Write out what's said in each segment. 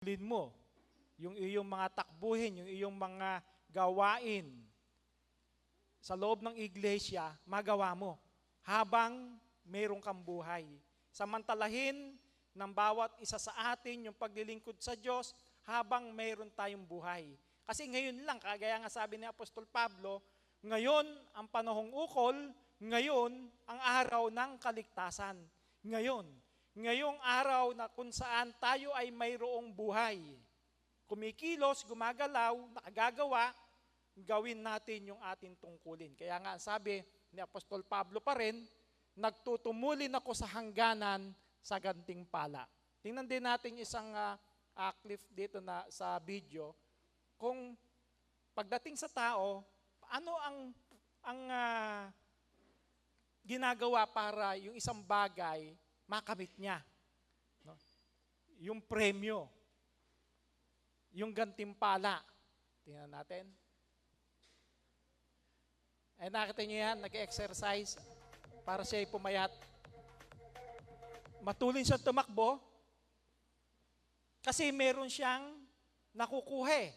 Lin mo, yung iyong mga takbuhin, yung iyong mga gawain sa loob ng iglesia, magawa mo habang mayroon kang buhay. Samantalahin ng bawat isa sa atin yung paglilingkod sa Diyos habang mayroon tayong buhay. Kasi ngayon lang, kagaya nga sabi ni Apostol Pablo, ngayon ang panahong ukol, ngayon ang araw ng kaligtasan. Ngayong araw na kung saan tayo ay mayroong buhay. Kumikilos, gumagalaw, nakagagawa, gawin natin yung ating tungkulin. Kaya nga sabi ni Apostol Pablo pa rin, nagtutumulin ako sa hangganan sa gantimpala. Tingnan din natin isang clip dito na sa video. Kung pagdating sa tao, ano ang ginagawa para yung isang bagay makamit niya? No? Yung premyo, yung gantimpala. Tingnan natin. Ay nakita niyo yan, nag-exercise para siya pumayat. Matulin siya tumakbo kasi meron siyang nakukuha.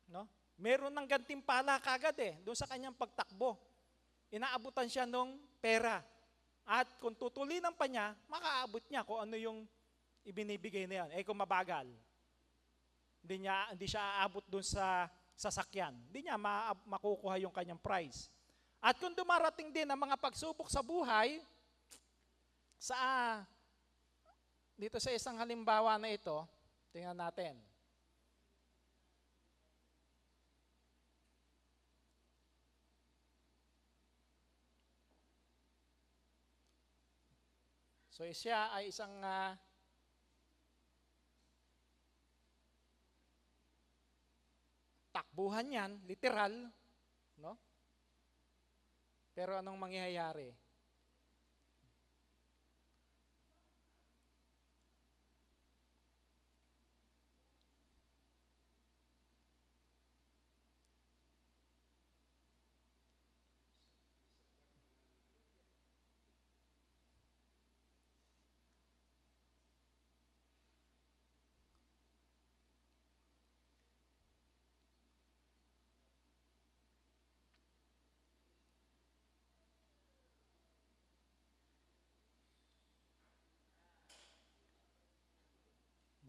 No? Meron ng gantimpala kagad doon sa kanyang pagtakbo. Inaabutan siya ng pera. At kung tutulinan pa niya, makaabot niya kung ano yung ibinibigay na yan. Kung mabagal, hindi siya aabot doon sa sasakyan. Hindi niya makukuha yung kanyang prize. At kung dumarating din ang mga pagsubok sa buhay, dito sa isang halimbawa na ito, tingnan natin. So siya ay isang takbuhan yan, literal, no? Pero anong mangyayari?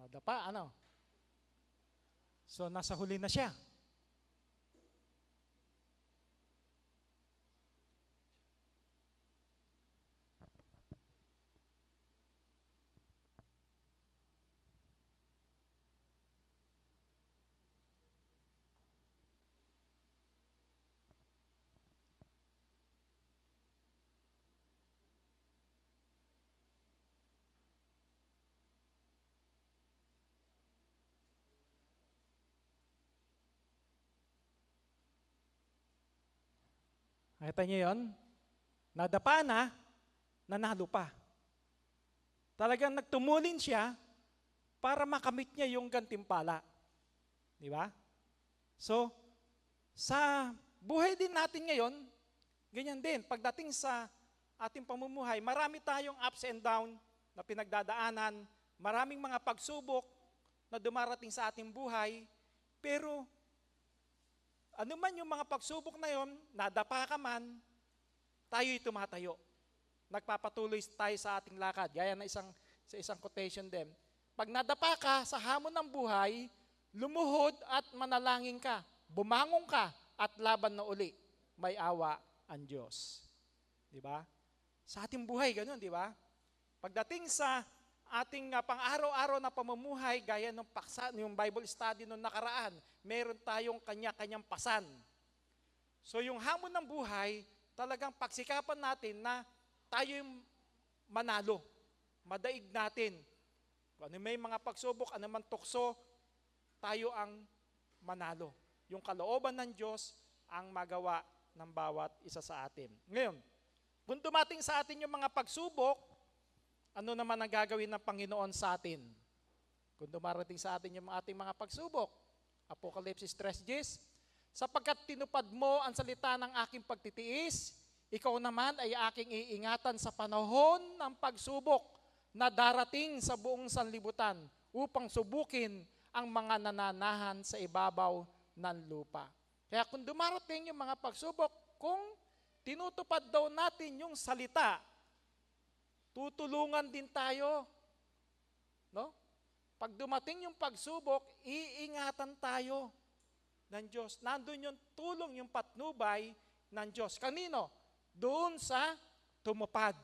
Madapa, ano? So, nasa huli na siya. Nakita niyo yun? Nadapa na, nanalo pa. Talagang nagtumulin siya para makamit niya yung gantimpala. Di ba? So, sa buhay din natin ngayon, ganyan din. Pagdating sa ating pamumuhay, marami tayong ups and down na pinagdadaanan, maraming mga pagsubok na dumarating sa ating buhay, pero ano man yung mga pagsubok na yon, nadapa ka man, tayo'y tumatayo. Nagpapatuloy tayo sa ating lakad. Gaya na sa isang quotation din. Pag nadapa ka sa hamon ng buhay, lumuhod at manalangin ka. Bumangon ka at laban na uli. May awa ang Diyos. Di ba? Sa ating buhay, ganun, di ba? Pagdating sa ating pang-araw-araw na pamumuhay, gaya ng paksa, yung Bible study nung nakaraan, meron tayong kanya-kanyang pasan. So yung hamon ng buhay, talagang pagsikapan natin na tayo yung manalo. Madaig natin. Kung ano may mga pagsubok, ano man tukso, tayo ang manalo. Yung kalooban ng Diyos ang magawa ng bawat isa sa atin. Ngayon, kung dumating sa atin yung mga pagsubok, ano naman ang gagawin ng Panginoon sa atin? Kung dumarating sa atin yung ating mga pagsubok, Apocalypse 3:10, sapagkat tinupad mo ang salita ng aking pagtitiis, ikaw naman ay aking iingatan sa panahon ng pagsubok na darating sa buong sanlibutan upang subukin ang mga nananahan sa ibabaw ng lupa. Kaya kung dumarating yung mga pagsubok, kung tinutupad daw natin yung salita, tutulungan din tayo. No? Pag dumating yung pagsubok, iingatan tayo ng Diyos. Nandun yung tulong, yung patnubay ng Diyos. Kanino? Doon sa tumupad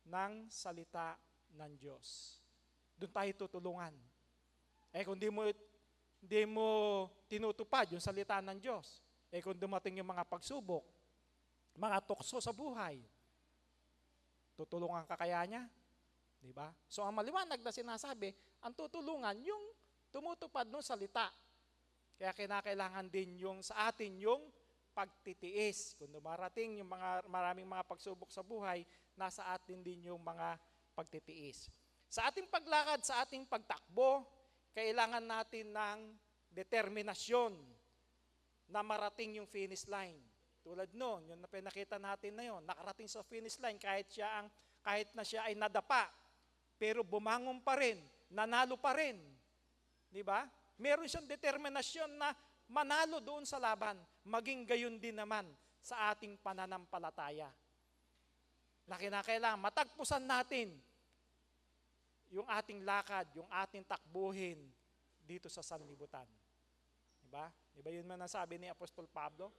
ng salita ng Diyos. Doon tayo tutulungan. Kung di mo tinutupad yung salita ng Diyos, kung dumating yung mga pagsubok, mga tukso sa buhay, tutulungan ka kaya niya? Diba? So ang maliwanag na sinasabi, ang tutulungan yung tumutupad ng salita. Kaya kinakailangan din yung sa atin yung pagtitiis. Kung dumarating yung maraming mga pagsubok sa buhay, nasa atin din yung mga pagtitiis. Sa ating paglakad, sa ating pagtakbo, kailangan natin ng determinasyon na marating yung finish line. Tulad noon, yung pinakita natin na yun, nakarating sa finish line kahit na siya ay nadapa, pero bumangon pa rin, nanalo pa rin. Di ba? Meron siyang determinasyon na manalo doon sa laban, maging gayon din naman sa ating pananampalataya. Na kinakailangan matagpusan natin yung ating lakad, yung ating takbuhin dito sa sanlibutan. Diba? Diba yun man ang sabi ni Apostol Pablo?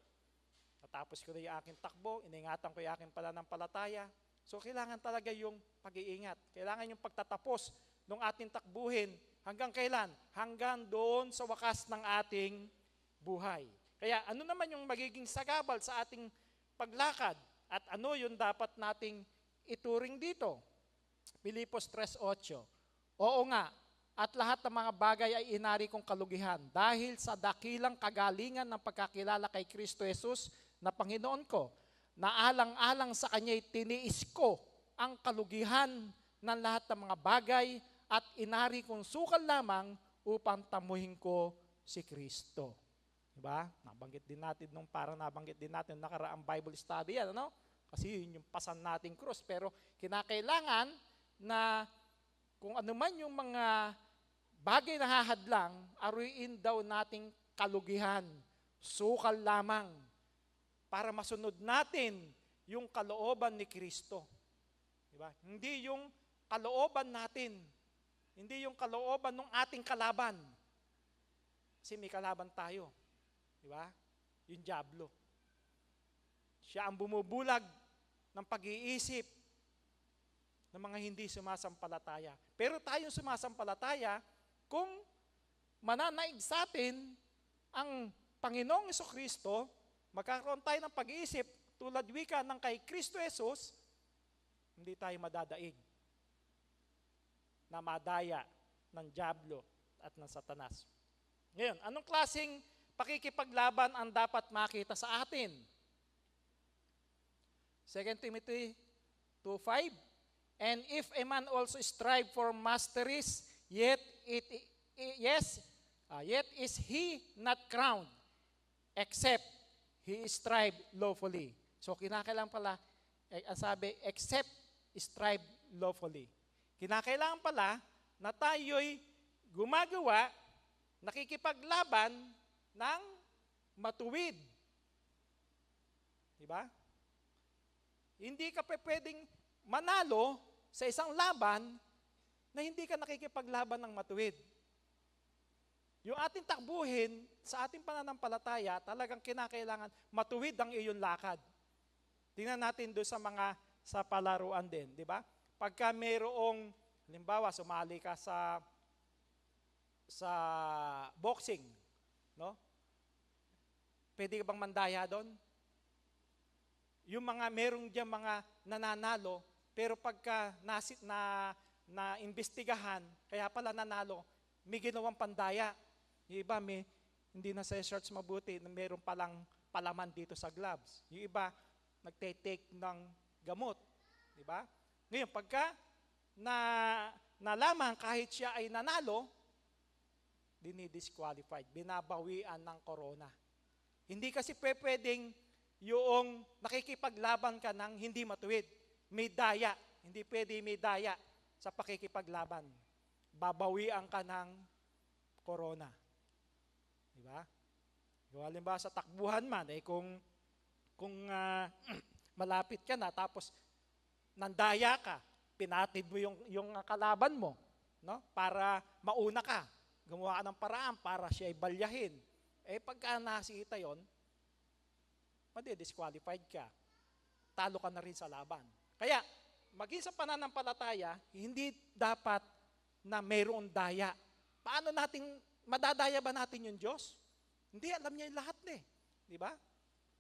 Natapos ko na yung aking takbo, iningatan ko yung aking pananampalataya. So kailangan talaga yung pag-iingat. Kailangan yung pagtatapos ng ating takbuhin. Hanggang kailan? Hanggang doon sa wakas ng ating buhay. Kaya ano naman yung magiging sagabal sa ating paglakad? At ano yung dapat nating ituring dito? Pilipos 3:8. Oo nga, at lahat ng mga bagay ay inari kong kalugihan dahil sa dakilang kagalingan ng pagkakilala kay Kristo Jesus na Panginoon ko, na alang-alang sa Kanya'y tiniis ko ang kalugihan ng lahat ng mga bagay at inari kong sukal lamang upang tamuhin ko si Kristo. Diba? Nabanggit din natin nabanggit din natin nakaraang Bible study yan, ano? Kasi yun yung pasan nating cross. Pero kinakailangan na kung ano man yung mga bagay na hahadlang, aruin daw nating kalugihan, sukal lamang, para masunod natin yung kalooban ni Kristo. Diba? Hindi yung kalooban natin, hindi yung kalooban ng ating kalaban. Kasi may kalaban tayo. Diba? Yung dyablo. Siya ang bumubulag ng pag-iisip ng mga hindi sumasampalataya. Pero tayong sumasampalataya, kung mananaig sa atin ang Panginoong Jesucristo, magkakaroon tayo ng pag-iisip tulad wika ng kay Kristo Jesus, hindi tayo madadaig na madaya ng dyablo at ng Satanas. Ngayon, anong klaseng pakikipaglaban ang dapat makita sa atin? 2 Timothy 2:5. And if a man also strive for masteries, yet is he not crowned, except he strive lawfully. So kinakailangan pala, sabi, except strive lawfully. Kinakailangan pala na tayo'y gumagawa, nakikipaglaban ng matuwid. Diba? Hindi ka pwedeng manalo sa isang laban na hindi ka nakikipaglaban ng matuwid. Yung ating takbuhin sa ating pananampalataya, talagang kinakailangan matuwid ang iyong lakad. Tingnan natin doon sa palaruan din, di ba? Pagka mayroong, halimbawa, sumali ka sa boxing, no? Pwede ka bang mandaya doon? Yung merong diyan mga nananalo, pero pagka na-imbestigahan, kaya pala nanalo, may ginawang pandaya. Yung iba, hindi na sa shorts mabuti, meron palang palaman dito sa gloves. Yung iba, nagte-take ng gamot. Diba? Ngayon, pagka nalaman kahit siya ay nanalo, dinidisqualified, binabawian ng corona. Hindi kasi pwedeng yung nakikipaglaban ka ng hindi matuwid. May daya. Hindi pwede may daya sa pakikipaglaban. babawian ka ng corona. Di ba? Yung halimbawa sa takbuhan man, kung malapit ka na, tapos nandaya ka, pinatid mo yung kalaban mo, no? Para mauna ka. Gumawa ka ng paraan para siya ay balyahin. Pagka nasita yon, disqualified ka. Talo ka na rin sa laban. Kaya, maging sa pananampalataya, hindi dapat na mayroong daya. Paano madadaya ba natin yung Diyos? Hindi, alam niya yung lahat Di ba?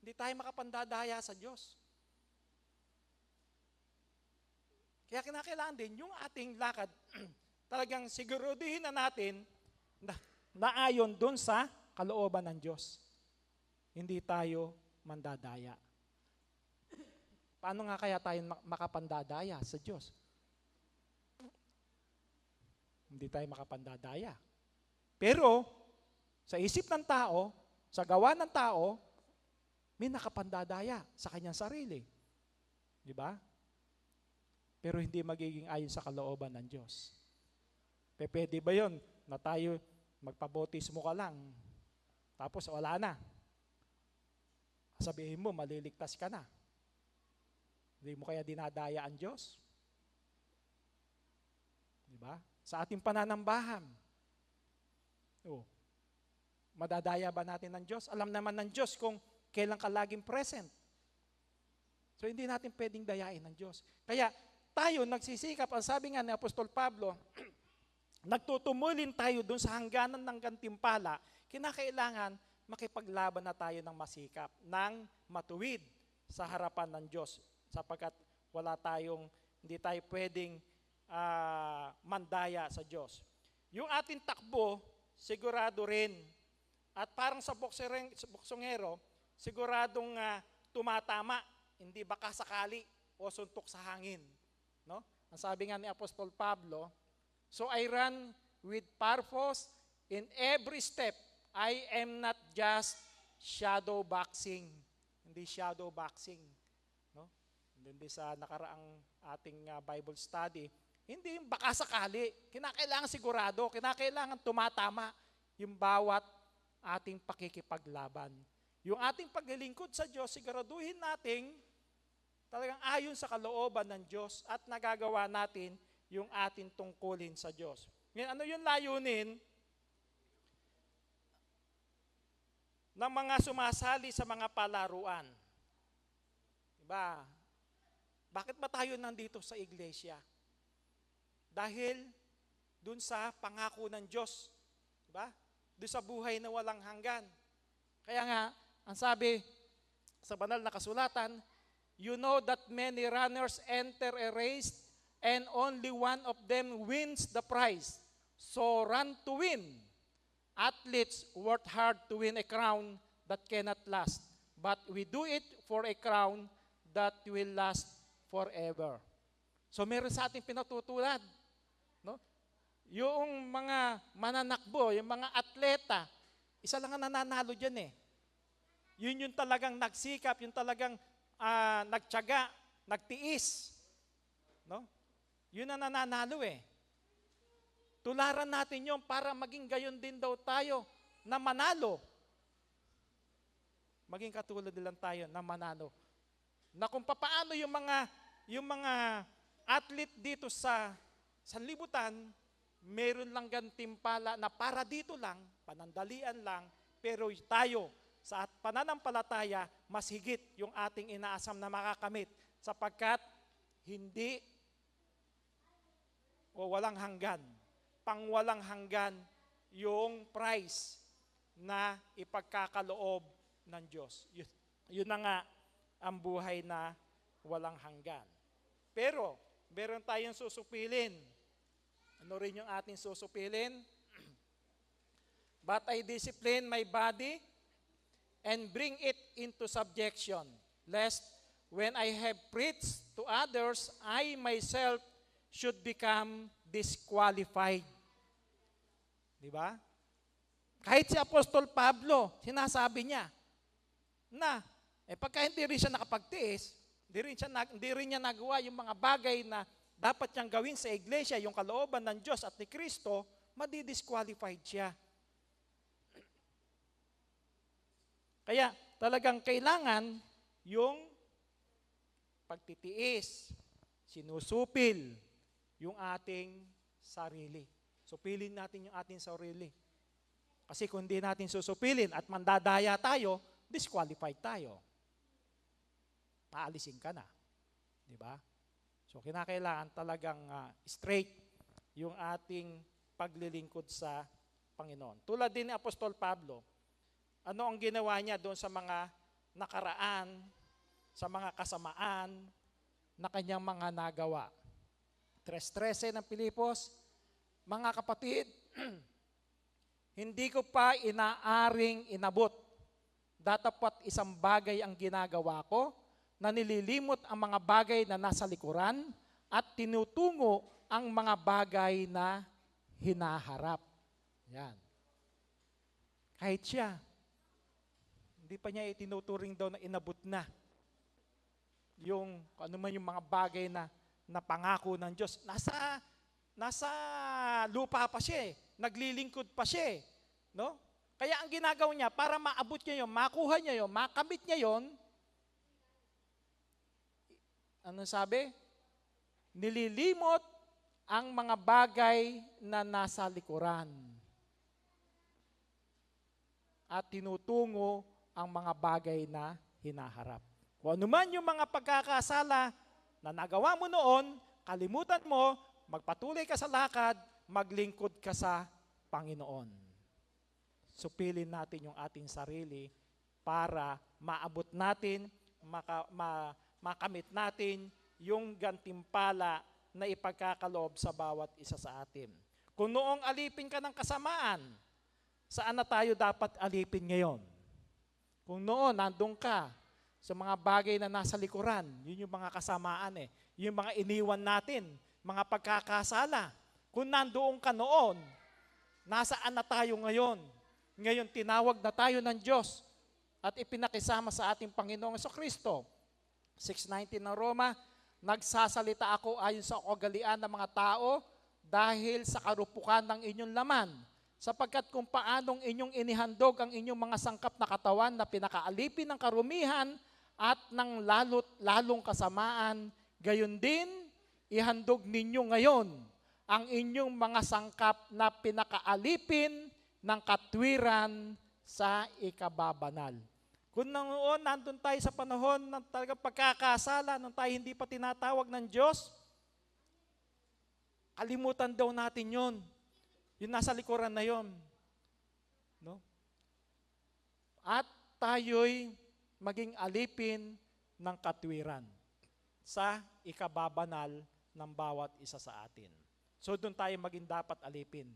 Hindi tayo makapandadaya sa Diyos. Kaya kinakailangan din yung ating lakad, talagang siguruduhin na natin na ayon dun sa kalooban ng Diyos. Hindi tayo mandadaya. Paano nga kaya tayo makapandadaya sa Diyos? Hindi tayo makapandadaya. Pero, sa isip ng tao, sa gawa ng tao, may nakapandadaya sa kanyang sarili. Di ba? Pero hindi magiging ayon sa kalooban ng Diyos. Pwede ba yun na tayo magpabotismo ka lang, tapos wala na? Sabihin mo, maliligtas ka na. Hindi mo kaya dinadaya ang Diyos? Di ba? Sa ating pananambahan, madadaya ba natin ng Diyos? Alam naman ng Diyos kung kailan ka laging present. So hindi natin pwedeng dayain ng Diyos. Kaya tayo nagsisikap, ang sabi nga ni Apostol Pablo, nagtutumulin tayo dun sa hangganan ng gantimpala, kinakailangan makipaglaban na tayo ng masikap, ng matuwid sa harapan ng Diyos, sapagkat hindi tayo pwedeng mandaya sa Diyos. Yung ating takbo, sigurado rin, at parang sa boksongero, siguradong tumatama, hindi baka sakali o suntok sa hangin. No? Ang sabi nga ni Apostol Pablo, so I run with purpose in every step. I am not just shadow boxing. Hindi shadow boxing. No? Hindi sa nakaraang ating Bible study, hindi yung baka sakali. Kinakailangan sigurado, kinakailangan tumatama yung bawat ating pakikipaglaban. Yung ating paglilingkod sa Diyos, siguraduhin nating talagang ayon sa kalooban ng Diyos at nagagawa natin yung ating tungkulin sa Diyos. Ngayon, ano yung layunin ng mga sumasali sa mga palaruan? Diba? Bakit ba tayo nandito sa iglesia? Dahil dun sa pangako ng Diyos. Diba? Dun sa buhay na walang hanggan. Kaya nga, ang sabi sa banal na kasulatan, you know that many runners enter a race and only one of them wins the prize. So run to win. Athletes work hard to win a crown that cannot last. But we do it for a crown that will last forever. So meron sa ating pinatutulad. No? Yung mga mananakbo, yung mga atleta, isa lang ang nananalo dyan Yun yung talagang nagsikap, yung talagang nagtiyaga, nagtiis. No? Yun ang nananalo Tularan natin yun para maging gayon din daw tayo na manalo. Maging katulad din lang tayo na manalo. Na kung papaano yung mga athlete dito sa sanlibutan, meron lang gantimpala na para dito lang, panandalian lang, pero tayo, sa pananampalataya, mas higit yung ating inaasam na makakamit sapagkat hindi o walang hanggan, pangwalang hanggan yung prize na ipagkakaloob ng Diyos. Yun na nga ang buhay na walang hanggan. Pero, meron tayong susupilin. Ano rin yung ating susupilin? But I discipline my body and bring it into subjection, lest when I have preached to others, I myself should become disqualified. Di ba? Kahit si Apostol Pablo, sinasabi niya na, pagka hindi rin siya nakapagtiis, hindi rin niya nagawa yung mga bagay na dapat niyang gawin sa iglesia, yung kalooban ng Diyos at ni Kristo, madi-disqualified siya. Kaya talagang kailangan yung pagtitiis, sinusupil yung ating sarili. Supilin natin yung ating sarili. Kasi kung di natin susupilin at mandadaya tayo, disqualified tayo. Maalisin ka na. Di ba? So kinakailangan talagang straight yung ating paglilingkod sa Panginoon. Tulad din ni Apostol Pablo, ano ang ginawa niya doon sa mga nakaraan, sa mga kasamaan na kanyang mga nagawa. 3:13 ng Pilipos, mga kapatid, hindi ko pa inaaring inabot. Datapat isang bagay ang ginagawa ko, na nililimot ang mga bagay na nasa likuran at tinutungo ang mga bagay na hinaharap. Yan. Kahit siya, hindi pa niya itinuturing daw na inabot na yung ano man yung mga bagay na pangako ng Diyos. Nasa lupa pa siya eh. Naglilingkod pa siya eh. No? Kaya ang ginagawa niya, para maabot niya yun, makuha niya yun, makamit niya yun, ano sabi? Nililimot ang mga bagay na nasa likuran at tinutungo ang mga bagay na hinaharap. Kung ano man yung mga pagkakasala na nagawa mo noon, kalimutan mo, magpatuloy ka sa lakad, maglingkod ka sa Panginoon. Supilin natin yung ating sarili para maabot natin, makamit natin yung gantimpala na ipagkakaloob sa bawat isa sa atin. Kung noong alipin ka ng kasamaan, saan na tayo dapat alipin ngayon? Kung noon nandun ka sa mga bagay na nasa likuran, yun yung mga kasamaan eh. Yung mga iniwan natin, mga pagkakasala. Kung nandoon ka noon, nasaan na tayo ngayon? Ngayon tinawag na tayo ng Diyos at ipinakisama sa ating Panginoong Kristo. 6:19 ng Roma, nagsasalita ako ayon sa kaugalian ng mga tao dahil sa karupukan ng inyong laman, sapagkat kung paanong inyong inihandog ang inyong mga sangkap na katawan na pinakaalipin ng karumihan at ng lalong kasamaan, gayon din ihandog ninyo ngayon ang inyong mga sangkap na pinakaalipin ng katwiran sa ikababanal. Kung noon, nandun tayo sa panahon ng talagang pagkakasala, nung tayo hindi pa tinatawag ng Diyos, kalimutan daw natin yon. Yung nasa likuran na yon. No? At tayo'y maging alipin ng katwiran sa ikababanal ng bawat isa sa atin. So doon tayo maging dapat alipin.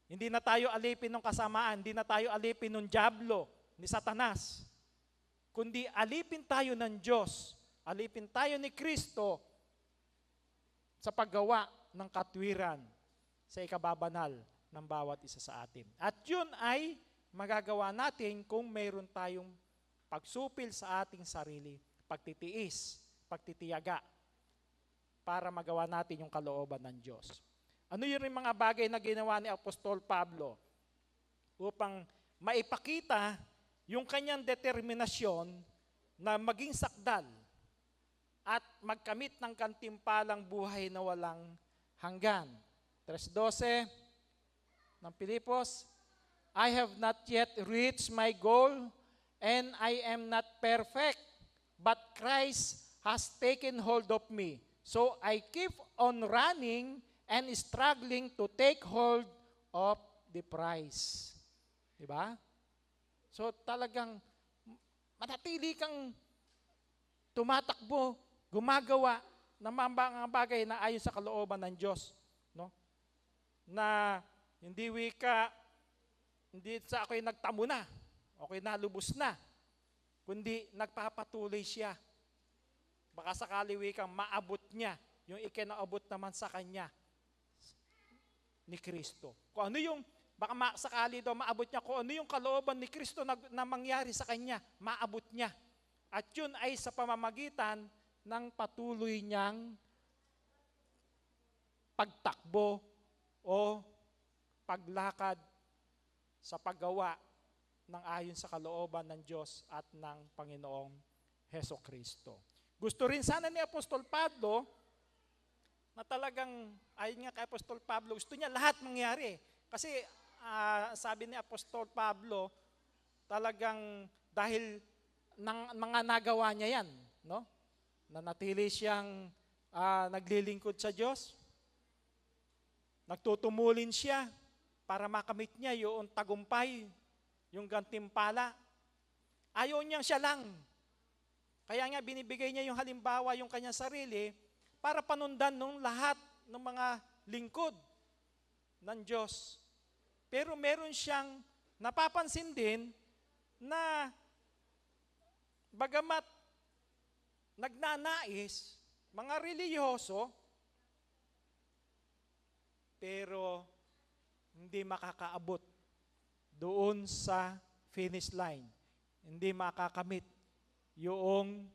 Hindi na tayo alipin ng kasamaan, hindi na tayo alipin ng dyablo, ni Satanas. Kundi alipin tayo ng Diyos, alipin tayo ni Kristo sa paggawa ng katwiran sa ikababanal ng bawat isa sa atin. At yun ay magagawa natin kung mayroon tayong pagsupil sa ating sarili, pagtitiis, pagtitiyaga, para magawa natin yung kalooban ng Diyos. Ano yun yung mga bagay na ginawa ni Apostol Pablo upang maipakita yung kanyang determinasyon na maging sakdal at magkamit ng gantimpalang buhay na walang hanggan. 3:12 ng Pilipos, I have not yet reached my goal and I am not perfect, but Christ has taken hold of me. So I keep on running and struggling to take hold of the prize. Diba? So talagang manatili kang tumatakbo, gumagawa ng mga bagay na ayon sa kalooban ng Diyos. No? Na hindi sa ako'y nagtamo na, ako'y nalubos na, kundi nagpapatuloy siya. Baka sakali wikang maabot niya yung ikinaabot naman sa kanya ni Kristo. Kung ano yung baka sakali daw maabot niya kung ano yung kalooban ni Kristo na mangyari sa kanya, maabot niya. At yun ay sa pamamagitan ng patuloy niyang pagtakbo o paglakad sa paggawa ng ayon sa kalooban ng Diyos at ng Panginoong Heso Kristo. Gusto rin sana ni Apostol Pablo na talagang, ayon nga kay Apostol Pablo, gusto niya lahat mangyari. Kasi sabi ni Apostol Pablo, talagang dahil ng mga nagawa niya yan, no? Nanatili siyang naglilingkod sa Diyos, nagtutumulin siya para makamit niya yung tagumpay, yung gantimpala. Ayaw niya siya lang. Kaya nga binibigay niya yung halimbawa, yung kanyang sarili, para panundan ng lahat ng mga lingkod ng Diyos. Pero meron siyang napapansin din na bagamat nagnanais, mga relihiyoso, pero hindi makakaabot doon sa finish line. Hindi makakamit yung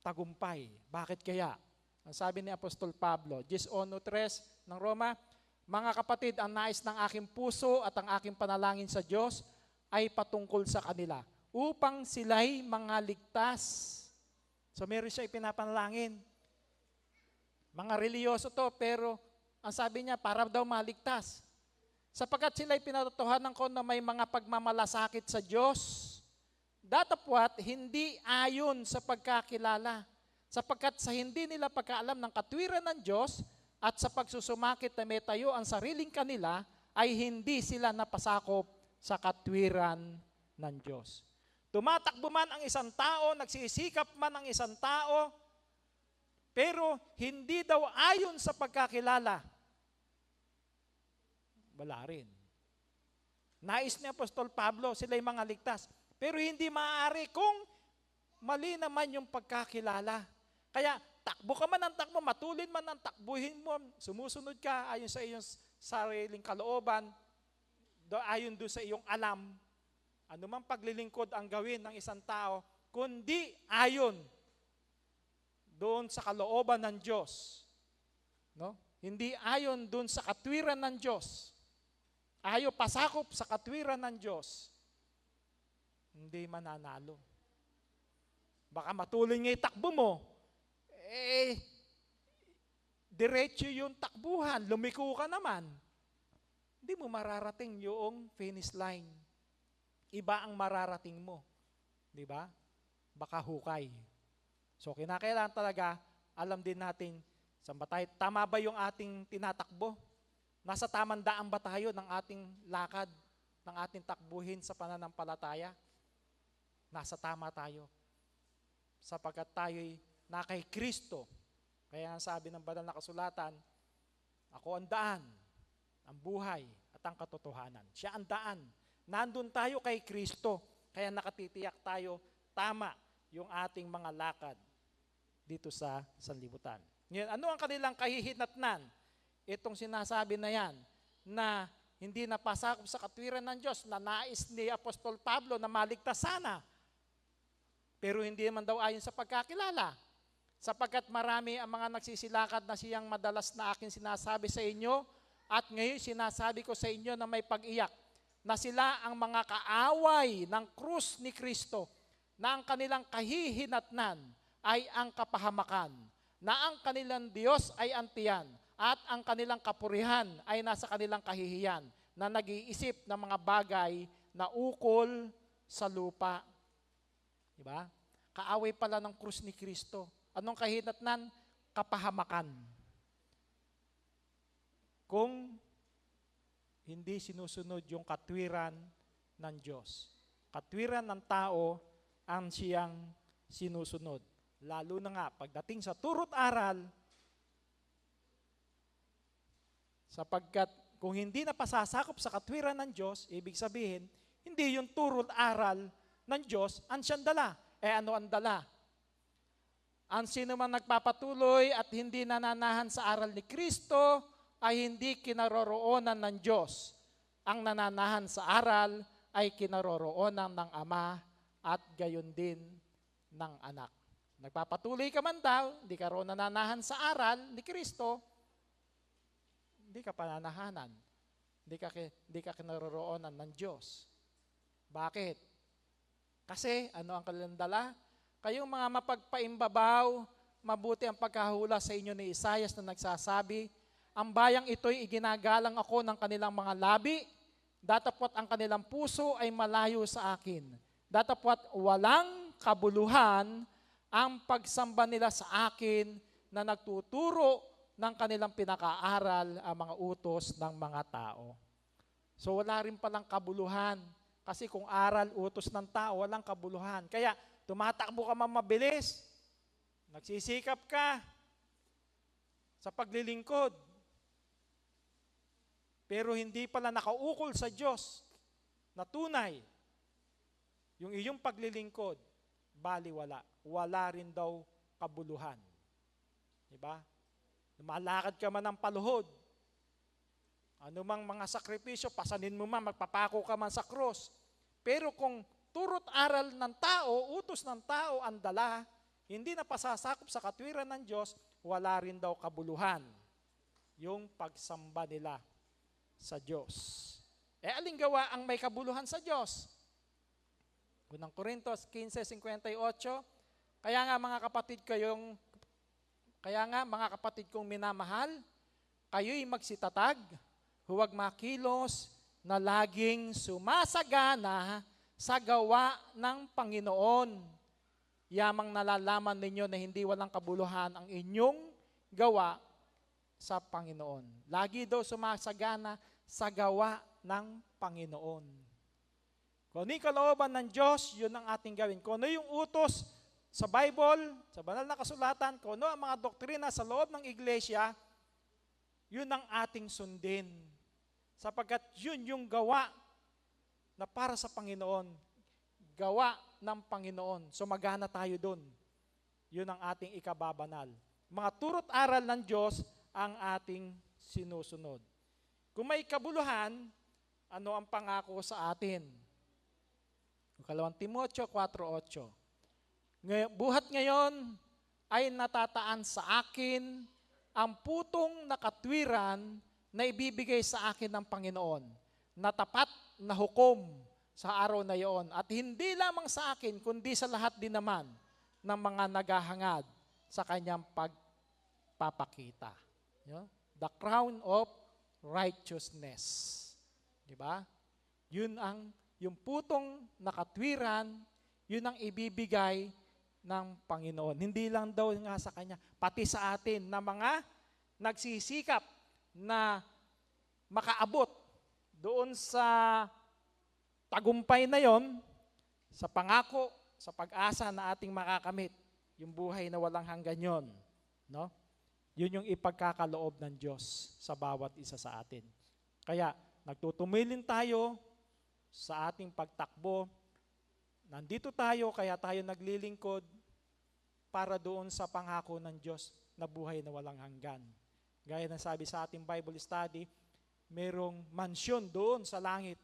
tagumpay. Bakit kaya? Ang sabi ni Apostol Pablo, 10:3 ng Roma, mga kapatid, ang nais ng aking puso at ang aking panalangin sa Diyos ay patungkol sa kanila, upang sila'y mga ligtas. So meron siya ipinapanalangin. Mga reliyoso to, pero ang sabi niya, para daw maligtas. Sapagkat sila'y pinatotohanan ko na may mga pagmamalasakit sa Diyos, datapwat hindi ayon sa pagkakilala. Sapagkat sa hindi nila pagkaalam ng katwiran ng Diyos at sa pagsusumakit na may tayo ang sariling kanila, ay hindi sila napasakop sa katwiran ng Diyos. Tumatakbo man ang isang tao, nagsisikap man ang isang tao, pero hindi daw ayon sa pagkakilala. Wala rin. Nais ni Apostol Pablo, sila'y mga ligtas. Pero hindi maaari kung mali naman yung pagkakilala. Kaya takbo ka man ng takbo, matulin man ang takbuhin mo, sumusunod ka ayon sa iyong sariling kalooban, ayon doon sa iyong alam, anumang paglilingkod ang gawin ng isang tao, kundi ayon doon sa kalooban ng Diyos. No? Hindi ayon doon sa katwiran ng Diyos. Ayaw pasakop sa katwiran ng Diyos. Hindi mananalo. Baka matuloy nga itakbo mo, diretso yung takbuhan, lumiko ka naman, hindi mo mararating yung finish line. Iba ang mararating mo. Di ba? Baka hukay. So kinakailangan talaga, alam din natin, tama ba yung ating tinatakbo? Nasa tamang daan ba tayo ng ating lakad, ng ating takbuhin sa pananampalataya? Nasa tama tayo. Sapagkat tayo'y na kay Kristo. Kaya ang sabi ng banal na kasulatan, ako ang daan, ang buhay, at ang katotohanan. Siya ang daan. Nandun tayo kay Kristo. Kaya nakatitiyak tayo, tama yung ating mga lakad dito sa sanlibutan. Ngayon, ano ang kanilang kahihinatnan? Itong sinasabi na yan, na hindi napasakop sa katwiran ng Diyos, na nais ni Apostol Pablo na maligtas sana. Pero hindi naman daw ayon sa pagkakilala. Sapagkat marami ang mga nagsisilakad na siyang madalas na akin sinasabi sa inyo, at ngayon sinasabi ko sa inyo na may pag-iyak, na sila ang mga kaaway ng krus ni Kristo, na ang kanilang kahihinatnan ay ang kapahamakan, na ang kanilang Diyos ay antiyan, at ang kanilang kapurihan ay nasa kanilang kahihiyan, na nag-iisip ng mga bagay na ukol sa lupa. Diba? Kaaway pala ng krus ni Kristo. Anong kahinatnan? Kapahamakan. Kung hindi sinusunod yung katwiran ng Diyos. Katwiran ng tao ang siyang sinusunod. Lalo na nga, pagdating sa turo't aral, sapagkat kung hindi na pasasakop sa katwiran ng Diyos, ibig sabihin, hindi yung turo't aral ng Diyos ang siyang dala. Ano ang dala? Ang sino man nagpapatuloy at hindi nananahan sa aral ni Kristo ay hindi kinaroroonan ng Diyos. Ang nananahan sa aral ay kinaroroonan ng Ama at gayon din ng Anak. Nagpapatuloy ka man daw, hindi ka roon nananahan sa aral ni Kristo, hindi ka pananahanan. Hindi ka kinaroroonan ng Diyos. Bakit? Kasi, ano ang kanilang dala? Kayong mga mapagpaimbabaw, mabuti ang pagkahula sa inyo ni Isaias na nagsasabi, ang bayang ito'y iginagalang ako ng kanilang mga labi, datapwat ang kanilang puso ay malayo sa akin. Datapwat walang kabuluhan ang pagsamba nila sa akin na nagtuturo ng kanilang pinakaaral ang mga utos ng mga tao. So wala rin palang kabuluhan. Kasi kung aral, utos ng tao, walang kabuluhan. Kaya tumatakbo ka man mabilis, nagsisikap ka sa paglilingkod, pero hindi pala nakaukol sa Diyos na tunay, yung iyong paglilingkod, baliwala. Wala rin daw kabuluhan. Diba? Lumalakad ka man ng paluhod, anumang mga sakripisyo, pasanin mo man, magpapako ka man sa krus. Pero kung turot aral ng tao, utos ng tao ang dala, hindi na pasasakop sa katwiran ng Diyos, wala rin daw kabuluhan yung pagsamba nila sa Diyos. Aling gawa ang may kabuluhan sa Diyos? Unang Korintos 15:58, kaya nga mga kapatid kong minamahal, kayo'y magsitatag, huwag makilos na laging sumasagana sa gawa ng Panginoon. Yamang nalalaman ninyo na hindi walang kabuluhan ang inyong gawa sa Panginoon. Lagi daw sumasagana sa gawa ng Panginoon. Kung ano yung kalooban ng Diyos, yun ang ating gawin. Kung ano yung utos sa Bible, sa banal na kasulatan, kung ano ang mga doktrina sa loob ng iglesia, yun ang ating sundin. Sapagkat yun yung gawa na para sa Panginoon. Gawa ng Panginoon. So magana tayo dun. Yun ang ating ikababanal. Mga turot aral ng Diyos ang ating sinusunod. Kung may kabuluhan, ano ang pangako sa atin? 2 Timoteo 4:8. Buhat ngayon ay natataan sa akin ang putong na katwiran na ibibigay sa akin ng Panginoon, na tapat na hukom sa araw na iyon. At hindi lamang sa akin, kundi sa lahat din naman ng mga naghahangad sa kanyang pagpapakita. The crown of righteousness. Diba? Yung putong nakatwiran, yun ang ibibigay ng Panginoon. Hindi lang daw nga sa Kanya, pati sa atin na mga nagsisikap na makaabot doon sa tagumpay na yon, sa pangako, sa pag-asa na ating makakamit, yung buhay na walang hanggan yon. No? Yun yung ipagkakaloob ng Diyos sa bawat isa sa atin. Kaya, nagtutumilin tayo sa ating pagtakbo. Nandito tayo, kaya tayo naglilingkod para doon sa pangako ng Diyos na buhay na walang hanggan. Gaya ng sabi sa ating Bible study, merong mansyon doon sa langit.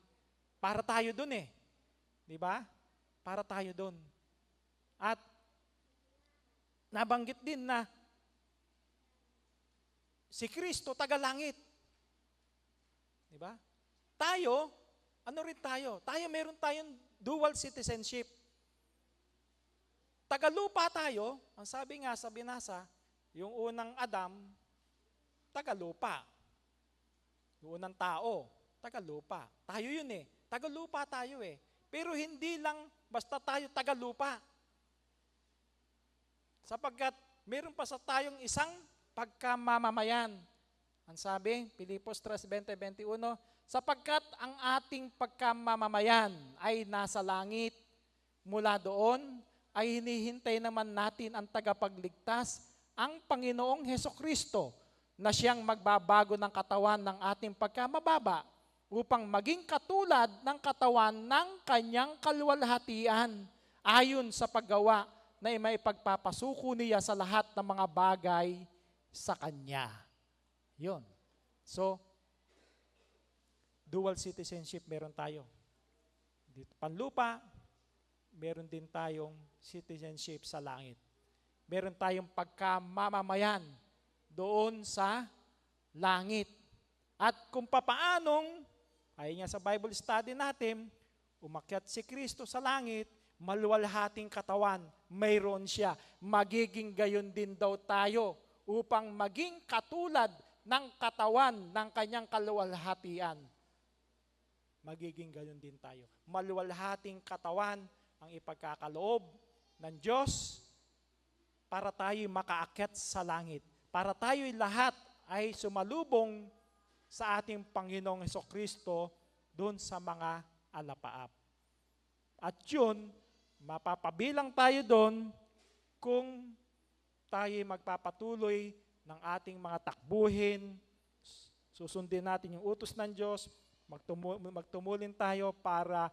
Para tayo doon eh. Di ba? Para tayo doon. At nabanggit din na si Kristo taga-langit. Di ba? Tayo, ano rin tayo? Meron tayong dual citizenship. Tagalupa tayo, ang sabi nga sa binasa, yung unang Adam, tagalupa. Yung unang tao, tagalupa. Tayo yun eh. Tagalupa tayo eh. Pero hindi lang basta tayo tagalupa. Sapagkat meron pa sa tayong isang pagkamamamayan. Ang sabi, Pilipos 3:20-21, sapagkat ang ating pagkamamamayan ay nasa langit, mula doon ay hinihintay naman natin ang tagapagligtas, ang Panginoong Hesukristo, na siyang magbabago ng katawan ng ating pagkamababa upang maging katulad ng katawan ng kanyang kaluwalhatian, ayon sa paggawa na may pagpapasuko niya sa lahat ng mga bagay sa Kanya. Yun. So, dual citizenship meron tayo. Dito panlupa, meron din tayong citizenship sa langit. Meron tayong pagkamamamayan doon sa langit. At kung papaanong, ay nga sa Bible study natin, umakyat si Kristo sa langit, maluwalhating katawan, mayroon siya. Magiging gayon din daw tayo upang maging katulad ng katawan ng kanyang kaluwalhatian. Magiging gayon din tayo. Maluwalhating katawan ang ipagkakaloob ng Diyos para tayo makaakyat sa langit. Para tayo lahat ay sumalubong sa ating Panginoong Hesukristo doon sa mga alapaap. At yun, mapapabilang tayo doon kung tayo magpapatuloy ng ating mga takbuhin, susundin natin yung utos ng Diyos, magtumulin tayo para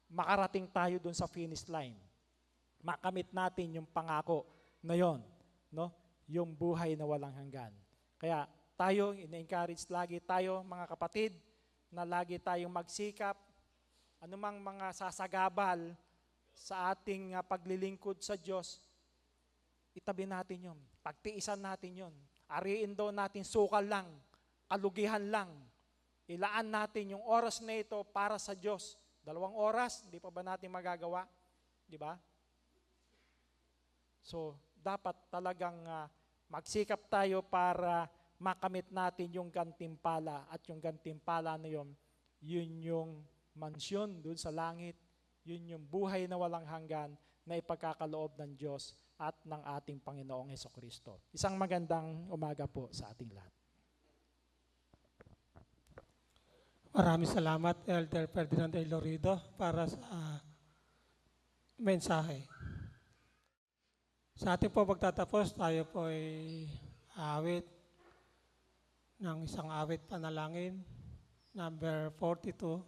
makarating tayo doon sa finish line. Makamit natin yung pangako na yon, no? Yung buhay na walang hanggan. Kaya tayo, ina-encourage lagi tayo mga kapatid na lagi tayong magsikap, anumang mga sasagabal sa ating paglilingkod sa Diyos, itabi natin yun. Pagtiisan natin yun. Ariin daw natin sukal lang, kalugihan lang. Ilaan natin yung oras na ito para sa Diyos. 2 oras, hindi pa ba natin magagawa? Di ba? So, dapat talagang magsikap tayo para makamit natin yung gantimpala. At yung gantimpala na yun yung mansyon doon sa langit. Yun yung buhay na walang hanggan na ipagkakaloob ng Diyos at ng ating Panginoong Hesukristo. Isang magandang umaga po sa ating lahat. Maraming salamat, Elder Ferdinand A. Lorido, para sa mensahe. Sa ating po magtatapos, tayo po ay awit ng isang awit panalangin, number 42.